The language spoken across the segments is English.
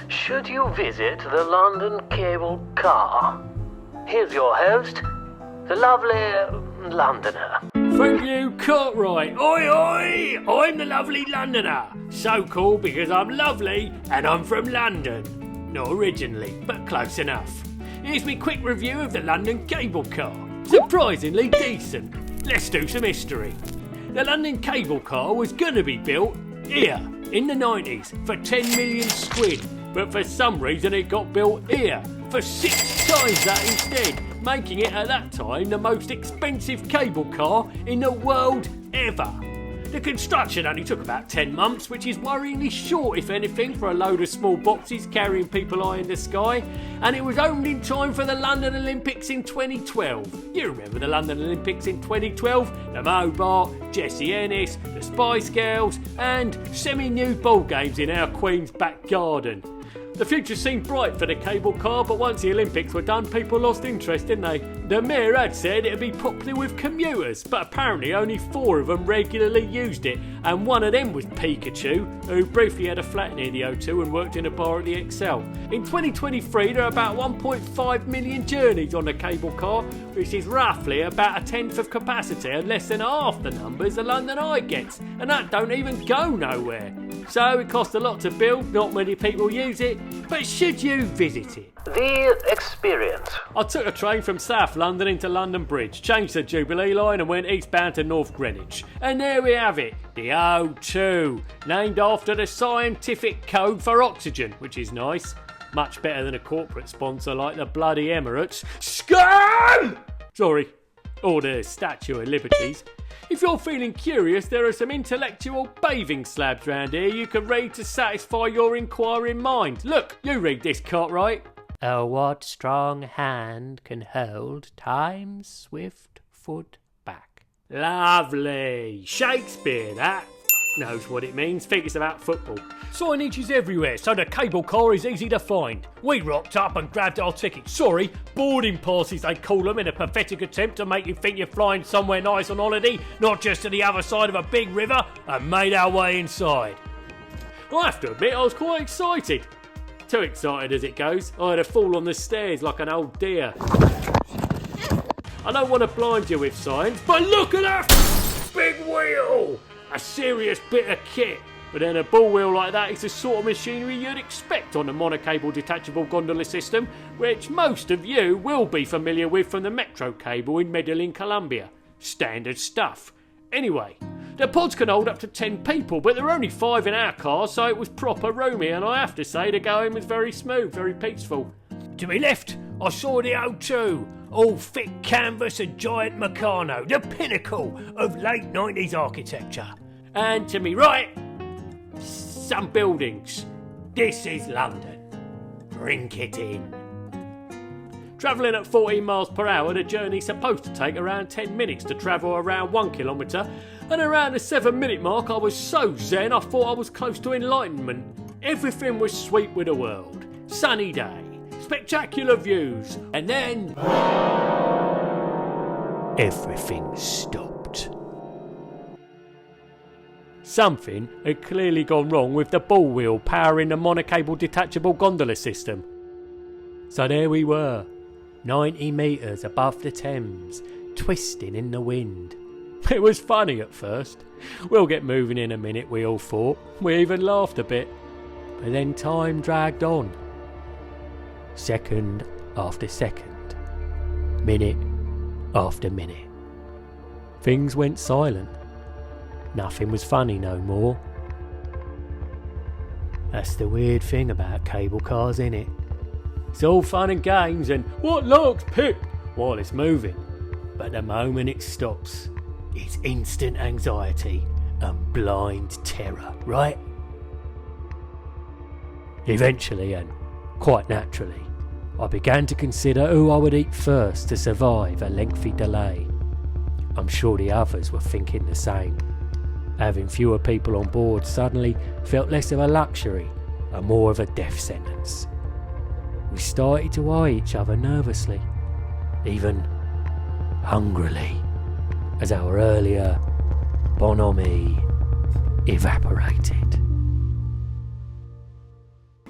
Should you visit the London cable car? Here's your host, the lovely Londoner. Thank you, Cartwright. Oi, oi! I'm the lovely Londoner. So cool because I'm lovely and I'm from London. Not originally, but close enough. Here's me quick review of the London cable car. Surprisingly decent. Let's do some history. The London cable car was gonna be built here in the 90s for 10 million quid, but for some reason it got built here for 6 times that instead, making it at that time the most expensive cable car in the world ever. The construction only took about 10 months, which is worryingly short if anything for a load of small boxes carrying people high in the sky, and it was owned in time for the London Olympics in 2012. You remember the London Olympics in 2012? The Mobart, Jessie Ennis, the Spice Girls, and semi-nude ball games in our Queen's back garden. The future seemed bright for the cable car, but once the Olympics were done, people lost interest, didn't they? The mayor had said it'd be popular with commuters, but apparently only 4 of them regularly used it, and one of them was Pikachu, who briefly had a flat near the O2 and worked in a bar at the Excel. In 2023, there are about 1.5 million journeys on the cable car, which is roughly about a tenth of capacity and less than half the numbers the London Eye gets, and that don't even go nowhere. So it costs a lot to build, not many people use it, but should you visit it? The experience. I took a train from South London into London Bridge, changed the Jubilee line and went eastbound to North Greenwich. And there we have it, the O2, named after the scientific code for oxygen, which is nice. Much better than a corporate sponsor like the bloody Emirates. Scam! Sorry, or the Statue of Liberties. If you're feeling curious, there are some intellectual bathing slabs round here you can read to satisfy your inquiring mind. Look, you read this, Cartwright. Oh, what strong hand can hold time's swift foot back. Lovely. Shakespeare, that. Knows what it means. Think it's about football. Signage is everywhere, so the cable car is easy to find. We rocked up and grabbed our tickets. Sorry, boarding passes they call them, in a pathetic attempt to make you think you're flying somewhere nice on holiday, not just to the other side of a big river, and made our way inside. I have to admit, I was quite excited. Too excited as it goes. I had a fall on the stairs like an old deer. I don't want to blind you with science, but look at that big wheel! A serious bit of kit. But then a ball wheel like that is the sort of machinery you'd expect on the monocable detachable gondola system, which most of you will be familiar with from the metro cable in Medellin, Colombia. Standard stuff. Anyway, the pods can hold up to 10 people, but there are only 5 in our car, so it was proper roomy, and I have to say the going was very smooth, very peaceful. To my left, I saw the O2, all thick canvas and giant Meccano, the pinnacle of late 90s architecture. And to me right, some buildings. This is London. Drink it in. Travelling at 14 miles per hour, the journey's supposed to take around 10 minutes to travel around 1 kilometre, and around the 7-minute mark I was so zen I thought I was close to enlightenment. Everything was sweet with the world. Sunny day, spectacular views, and then everything stopped. Something had clearly gone wrong with the ball wheel powering the monocable detachable gondola system. So there we were, 90 metres above the Thames, twisting in the wind. It was funny at first. We'll get moving in a minute, we all thought. We even laughed a bit. But then time dragged on. Second after second. Minute after minute. Things went silent. Nothing was funny no more. That's the weird thing about cable cars, innit? It's all fun and games and what lark's Pip while it's moving. But the moment it stops, it's instant anxiety and blind terror, right? Eventually, and quite naturally, I began to consider who I would eat first to survive a lengthy delay. I'm sure the others were thinking the same. Having fewer people on board suddenly felt less of a luxury and more of a death sentence. We started to eye each other nervously, even hungrily, as our earlier bonhomie evaporated.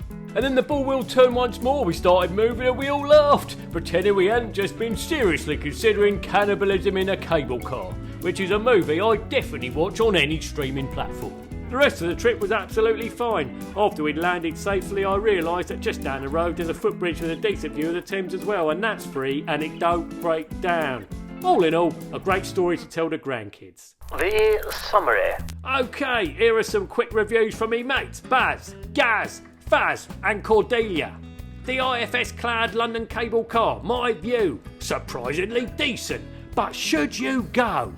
And then the ball wheel turned once more, we started moving and we all laughed, pretending we hadn't just been seriously considering cannibalism in a cable car, which is a movie I'd definitely watch on any streaming platform. The rest of the trip was absolutely fine. After we'd landed safely, I realised that just down the road there's a footbridge with a decent view of the Thames as well, and that's free and it don't break down. All in all, a great story to tell the grandkids. The summary. Okay, here are some quick reviews from me mates Baz, Gaz, Faz and Cordelia. The IFS-clad London cable car, my view, surprisingly decent, but should you go?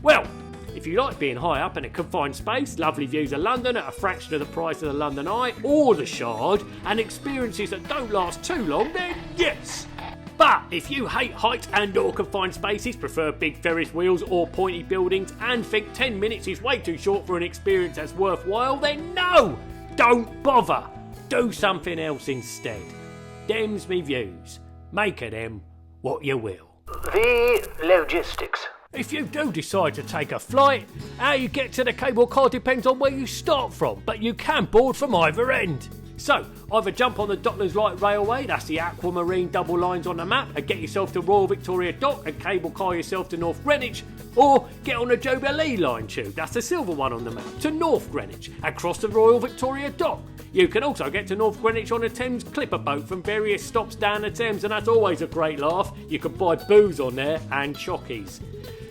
Well, if you like being high up in a confined space, lovely views of London at a fraction of the price of the London Eye or the Shard, and experiences that don't last too long, then yes! But if you hate heights and or confined spaces, prefer big Ferris wheels or pointy buildings, and think 10 minutes is way too short for an experience that's worthwhile, then no! Don't bother! Do something else instead. Them's me views. Make of them what you will. The logistics. If you do decide to take a flight, how you get to the cable car depends on where you start from, but you can board from either end. So, either jump on the Docklands Light Railway, that's the aquamarine double lines on the map, and get yourself to Royal Victoria Dock and cable car yourself to North Greenwich, or get on the Jubilee Line tube, that's the silver one on the map, to North Greenwich and cross the Royal Victoria Dock. You can also get to North Greenwich on a Thames clipper boat from various stops down the Thames, and that's always a great laugh. You can buy booze on there and chockies.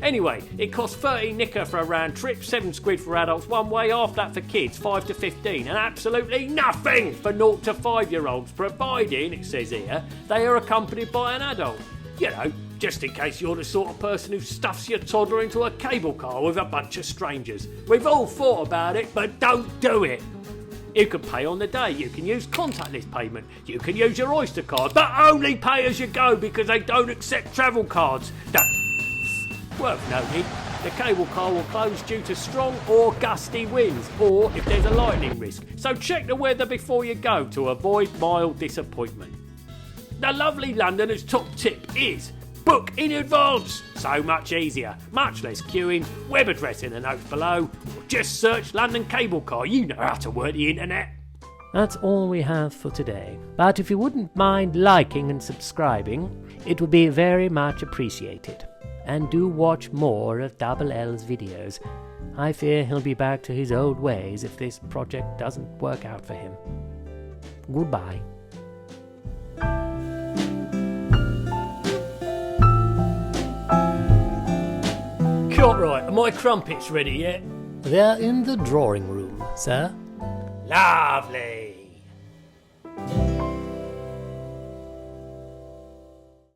Anyway, it costs 30 nicker for a round trip, 7 quid for adults one way, half that for kids, 5 to 15, and absolutely nothing for 0 to 5-year-olds, providing, it says here, they are accompanied by an adult. You know, just in case you're the sort of person who stuffs your toddler into a cable car with a bunch of strangers. We've all thought about it, but don't do it. You can pay on the day, you can use contactless payment, you can use your Oyster card, but only pay as you go because they don't accept travel cards. Worth noting, the cable car will close due to strong or gusty winds, or if there's a lightning risk, so check the weather before you go to avoid mild disappointment. The lovely Londoner's top tip is book in advance, so much easier, much less queuing, web address in the notes below, or just search London cable car, you know how to work the internet. That's all we have for today, but if you wouldn't mind liking and subscribing, it would be very much appreciated. And do watch more of Double L's videos. I fear he'll be back to his old ways if this project doesn't work out for him. Goodbye. Right, are my crumpets ready yet? They're in the drawing room, sir. Lovely.